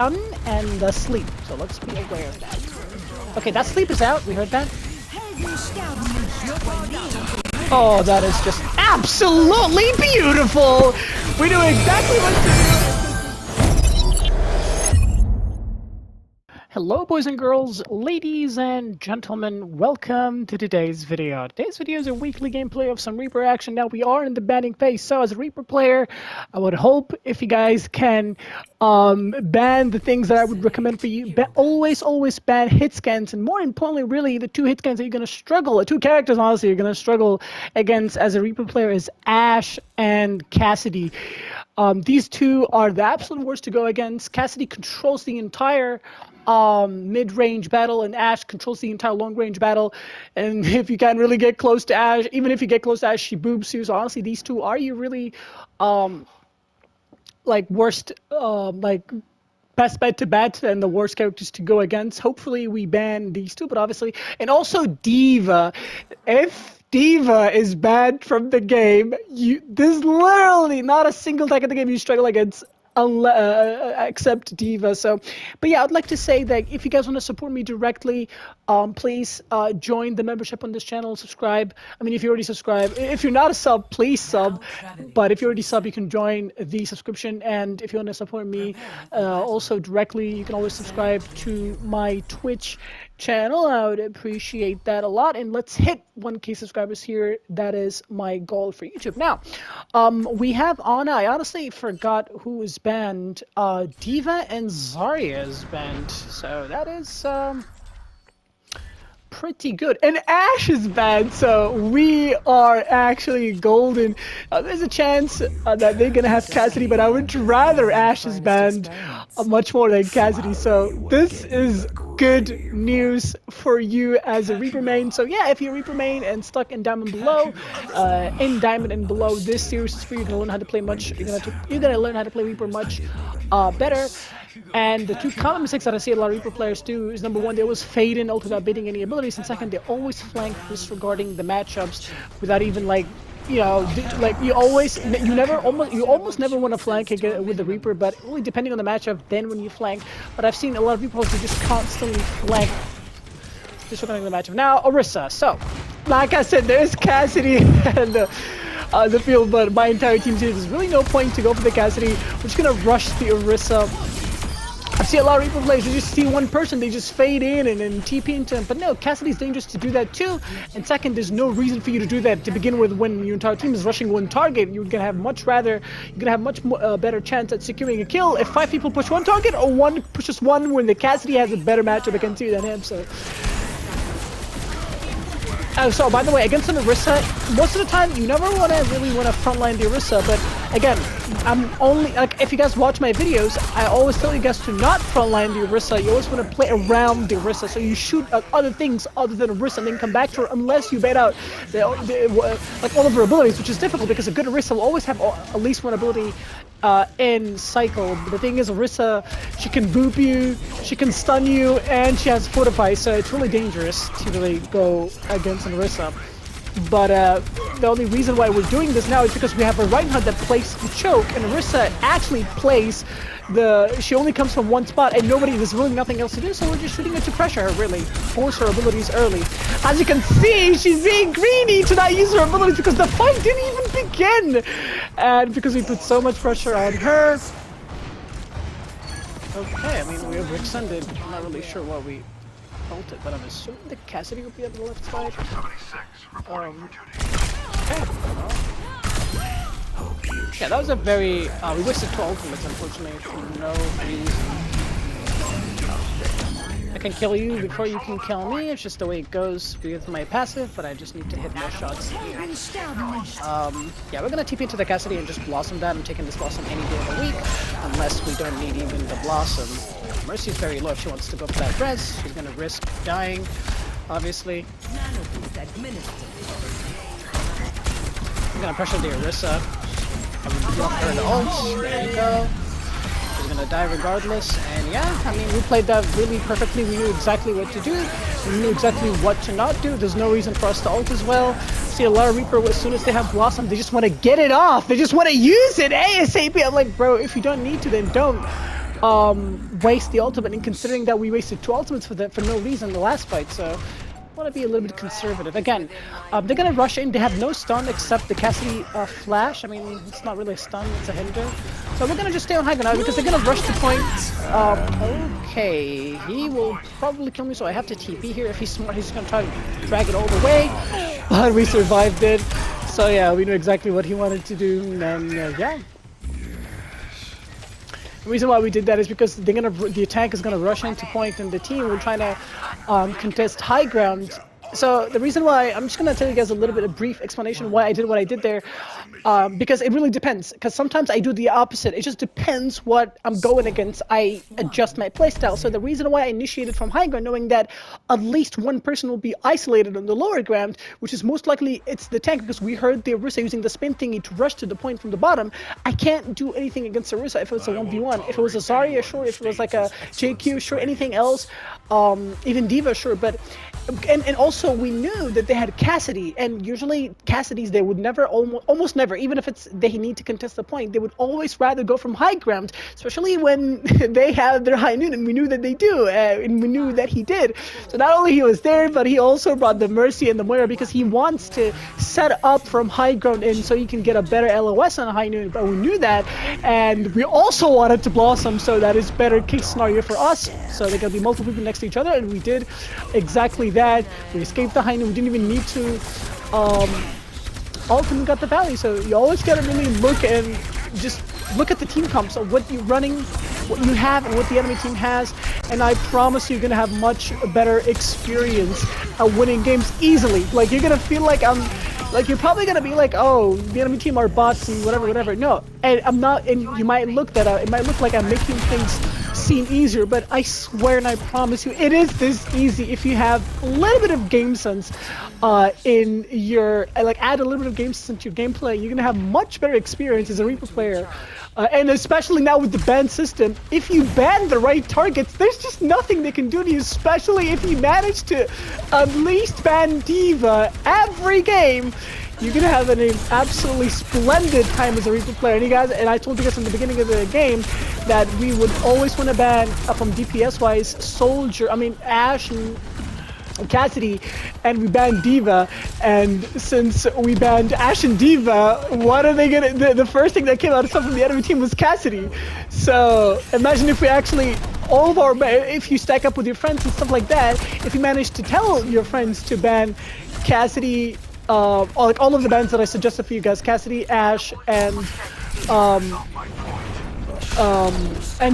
and the sleep. So let's be aware of that. Okay, that sleep is out. We heard that. Oh, that is just absolutely beautiful. We knew exactly what to do. Hello boys and girls, ladies and gentlemen, welcome to today's video. Today's video is a weekly gameplay of some Reaper action. Now we are in the banning phase, so as a Reaper player, I would hope if you guys can ban the things that I would recommend for you. Always ban hit scans, and more importantly, really, the two hit scans that you're going to struggle, the two characters honestly you're going to struggle against as a Reaper player is Ashe and Cassidy. These two are the absolute worst to go against. Cassidy controls the entire mid-range battle, and Ashe controls the entire long-range battle. And if you can't really get close to Ashe, even if you get close to Ashe, she boobs you. So honestly, these two are you really like worst like best bet to bet and the worst characters to go against. Hopefully we ban these two, but obviously, and also D.Va. If D.Va is banned from the game, there's literally not a single tag in the game you struggle against except D.Va. So, but yeah, I'd like to say that if you guys want to support me directly, please join the membership on this channel, subscribe. I mean, if you already subscribe, if you're not a sub, please sub. But if you already sub, you can join the subscription. And if you want to support me also directly, you can always subscribe to my Twitch channel. I would appreciate that a lot, and let's hit 1K subscribers here. That is my goal for YouTube. Now, we have Ana. I honestly forgot who was banned. D.Va and Zarya is banned, so that is pretty good. And Ashe is banned, so we are actually golden. There's a chance that they're gonna have Cassidy, but I would rather Ashe is banned much more than Cassidy. So this is good news for you as a Reaper main. So yeah, if you're a Reaper main and stuck in Diamond Below, Diamond and Below, this series is for you. You're gonna learn how to play much. You're gonna learn how to play Reaper much better. And the two common mistakes that I see a lot of Reaper players do is, number one, they always fade in ult without baiting any abilities, and second, they always flank disregarding the matchups without even like, you know, like you almost never want to flank with the Reaper, but only depending on the matchup, then when you flank. But I've seen a lot of people who just constantly flank disregarding the matchup. Now, Orisa. So, like I said, there's Cassidy and the field, but my entire team says there's really no point to go for the Cassidy. We're just gonna rush the Orisa. I see a lot of Reaper players, you just see one person, they just fade in and then TP into him. But no, Cassidy's dangerous to do that too. And second, there's no reason for you to do that to begin with. When your entire team is rushing one target, you're gonna have much better chance at securing a kill if 5 people push one target or one pushes one, when the Cassidy has a better matchup against you than him. So by the way, against an Orisa, most of the time you never really want to frontline the Orisa, but again, I'm only like, if you guys watch my videos, I always tell you guys to not frontline the Orisa. You always want to play around the Orisa, so you shoot other things other than Orisa and then come back to her, unless you bait out like all of her abilities, which is difficult because a good Orisa will always have at least one ability in cycle. But the thing is, Orisa, she can boop you, she can stun you, and she has Fortify, so it's really dangerous to really go against an Orisa. But the only reason why we're doing this now is because we have a Reinhardt that plays the choke, and Orisa actually plays she only comes from one spot, and there's really nothing else to do, so we're just shooting it to pressure her, really. Force her abilities early. As you can see, she's being greedy to not use her abilities because the fight didn't even begin! And because we put so much pressure on her. Okay, I mean, we overextended. I'm not really sure why we ulted, but I'm assuming the Cassidy will be on the left side. Okay. Yeah, that was a very, we wasted 2 ultimates, unfortunately, for no reason. I can kill you before you can kill me, it's just the way it goes with my passive, but I just need to hit more shots here. Yeah, we're gonna TP into the Cassidy and just Blossom that. I'm taking this Blossom any day of the week, unless we don't need even the Blossom. Mercy's very low if she wants to go for that res. She's gonna risk dying, obviously. I'm gonna pressure the Orisa. I'm gonna block her the ult. There you go. She's gonna die regardless. And yeah, I mean, we played that really perfectly. We knew exactly what to do. We knew exactly what to not do. There's no reason for us to ult as well. See a lot of Reaper, as soon as they have Blossom, they just want to get it off. They just want to use it ASAP. I'm like, bro, if you don't need to, then don't. waste the ultimate, and considering that we wasted 2 ultimates for no reason in the last fight, so I want to be a little bit conservative. Again, they're gonna rush in. They have no stun except the Cassidy flash. I mean, it's not really a stun; it's a hinder. So we're gonna just stay on high ground because they're gonna rush the point. Okay, he will probably kill me, so I have to TP here. If he's smart, he's gonna try to drag it all the way, but we survived it. So yeah, we knew exactly what he wanted to do, and yeah. The reason why we did that is because the attack is gonna rush into point, and the team will try to contest high ground. So the reason why, I'm just gonna tell you guys a little bit of brief explanation why I did what I did there, because it really depends. Because sometimes I do the opposite. It just depends what I'm going against. I adjust my playstyle. So the reason why I initiated from high ground, knowing that at least one person will be isolated on the lower ground, which is most likely it's the tank, because we heard the Orisa using the spin thingy to rush to the point from the bottom. I can't do anything against Orisa if it was a 1v1. If it was a Zarya, sure. If it was like a JQ, sure. Anything else, even D.Va, sure. But and also we knew that they had Cassidy, and usually Cassidy's they would never, almost never, even if it's they need to contest the point, they would always rather go from high ground, especially when they have their high noon, and we knew that they do, and we knew that he did. So not only he was there, but he also brought the Mercy and the Moira because he wants to set up from high ground in so he can get a better LOS on high noon. But we knew that, and we also wanted to Blossom, so that is better case scenario for us. So they're gonna be multiple people next to each other, and we did exactly that. We escaped the high noon. We didn't even need to ult, and we got the valley. So you always gotta really look and just look at the team comp. So what you're running, what you have, and what the enemy team has, and I promise you're gonna have much better experience at winning games easily. Like you're gonna feel like you're probably gonna be like, oh, the enemy team are bots and whatever. No, and I'm not. And you might look that it might look like I'm making things seem easier, but I swear and I promise you, it is this easy if you have a little bit of game sense in your, add a little bit of game sense to your gameplay. You're gonna have much better experience as a Reaper player. And especially now with the ban system, if you ban the right targets, there's just nothing they can do to you, especially if you manage to at least ban D.Va every game. You're gonna have an absolutely splendid time as a Reaper player. And you guys, and I told you guys in the beginning of the game that we would always want to ban from DPS wise Soldier, Ashe and Cassidy, and we banned D.Va. And since we banned Ashe and D.Va, what are they gonna? The first thing that came out of stuff from the enemy team was Cassidy. So imagine if we actually if you stack up with your friends and stuff like that, if you manage to tell your friends to ban Cassidy. All of the bans that I suggested for you guys, Cassidy, Ashe, and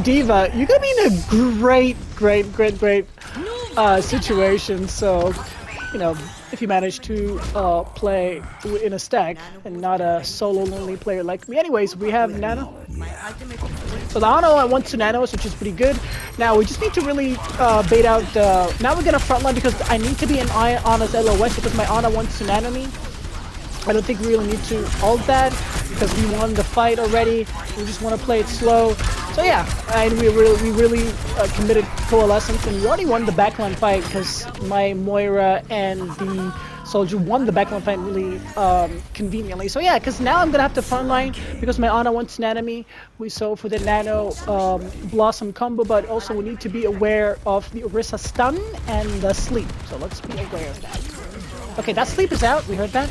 D.Va, you're gonna be in a great situation. So, you know, if you manage to play in a stack and not a solo lonely player like me. Anyways, we have Nano. So the Ana wants to Nano us, which is pretty good. Now we just need to really bait out. Now we're gonna frontline because I need to be in Ana's LOS because my Ana wants to Nano me. I don't think we really need to ult that because we won the fight already. We just want to play it slow. So yeah, and we really committed coalescence, and we already won the backline fight because my Moira and the Soldier won the backline fight really conveniently. So yeah, because now I'm gonna have to frontline because my Ana wants Nano me. We saw for the Nano Blossom combo, but also we need to be aware of the Orisa stun and the sleep. So let's be aware of that. Okay, that sleep is out. We heard that.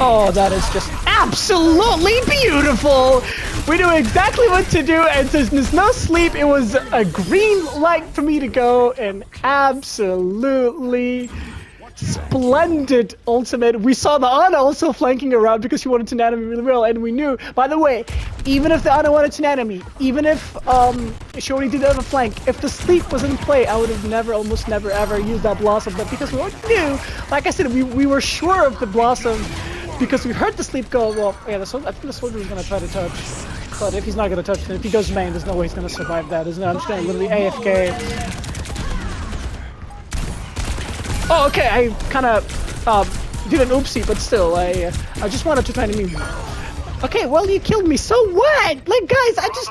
Oh, that is just absolutely beautiful! We knew exactly what to do, and since there's no sleep, it was a green light for me to go, and absolutely splendid ultimate. We saw the Ana also flanking around because she wanted to Nano me really well, and we knew, by the way, even if the Ana wanted to Nano me, even if she already did it on the flank, if the sleep was in play, I would have almost never ever used that Blossom. But because we already knew, like I said, we were sure of the Blossom because we heard the sleep go. Well, yeah, I think the Soldier is gonna try to touch, but if he's not gonna touch, then if he goes main, there's no way he's gonna survive that, isn't it? I'm just gonna literally AFK. Oh, okay, I kind of did an oopsie, but still, I just wanted to try to meme. Okay, well, you killed me, so what? Like, guys, I just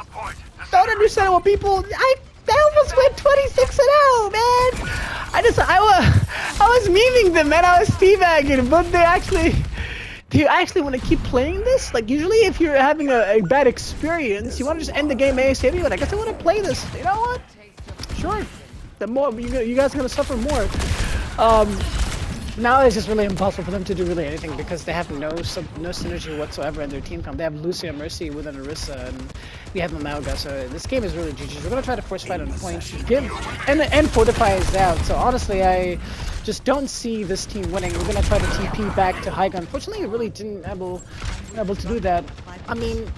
don't understand what people... I almost went 26-0, man! I was memeing them, man, I was teabagging, but they you actually want to keep playing this, like usually if you're having a bad experience, you want to just end the game ASAP. But I guess I want to play this. You know what? Sure. The more you guys are gonna suffer more. Now it's just really impossible for them to do really anything because they have no synergy whatsoever in their team comp. They have Lucia Mercy with an Orisa, and we have Mamalga. So this game is really GG. We're gonna try to force fight on point, and Fortify is out. So honestly, I just don't see this team winning. We're gonna try to TP back to Haiga. Unfortunately, we really didn't able to do that. I mean.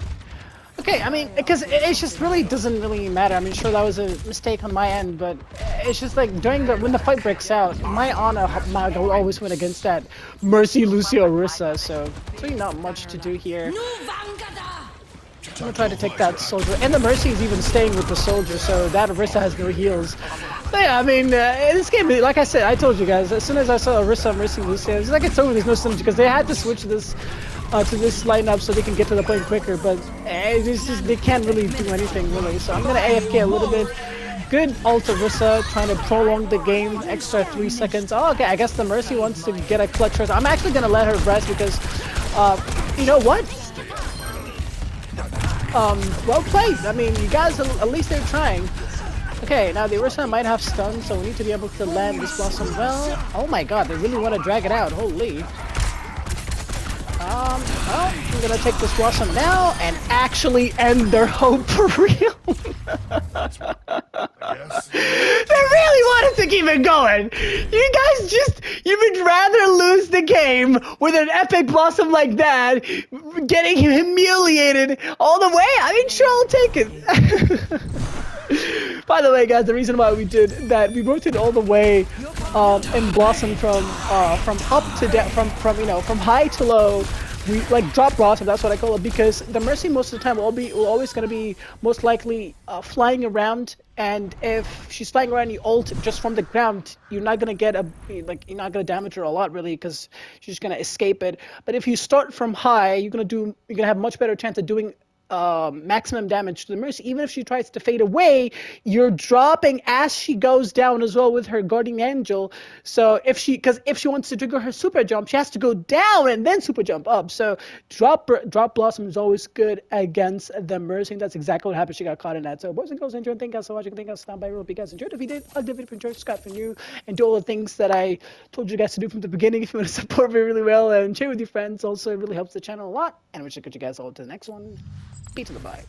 Okay, I mean, because it just really doesn't really matter. I mean, sure, that was a mistake on my end, but it's just like when the fight breaks out, my Ana Maga will always win against that Mercy, Lucia, Orisa, so it's really not much to do here. I'm gonna try to take that soldier, and the Mercy is even staying with the soldier, so that Orisa has no heals. So yeah, I mean, in this game, like I said, I told you guys, as soon as I saw Orisa, Mercy, Lucia, it's like it's over. There's no synergy because they had to switch this. To this lineup so they can get to the point quicker, but they can't really do anything really. So I'm gonna AFK a little bit. Good ult Orisa, trying to prolong the game, extra 3 seconds. Oh, okay, I guess the Mercy wants to get a clutch first. I'm actually gonna let her rest because, you know what? Well played. I mean, you guys, at least they're trying. Okay, now the Orisa might have stun, so we need to be able to land this Blossom well. Oh my god, they really want to drag it out. Holy. Well, I'm gonna take this Blossom now and actually end their hope for real. They really wanted to keep it going. You guys you would rather lose the game with an epic Blossom like that, getting humiliated all the way? I mean, sure, I'll take it. By the way, guys, the reason why we did that, we rotated all the way and Blossom from up to down, from high to low. We like drop Blossom, that's what I call it, because the Mercy most of the time will always going to be most likely flying around, and if she's flying around, you ult just from the ground, you're not going to get you're not going to damage her a lot really, because she's going to escape it. But if you start from high, you're going to have much better chance of doing maximum damage to the Mercy. Even if she tries to fade away, you're dropping as she goes down as well with her Guardian Angel. So if she wants to trigger her super jump, she has to go down and then super jump up. So drop Blossom is always good against the Mercy. That's exactly what happened. She got caught in that. So boys and girls, enjoy. Thank you guys so much. Thank you guys for stopping by. Hope you guys enjoyed. If you did, like the video, enjoy, subscribe for new, and do all the things that I told you guys to do from the beginning. If you want to support me really well and share with your friends, also it really helps the channel a lot. And I wish I could you guys all to the next one. Be to the bye.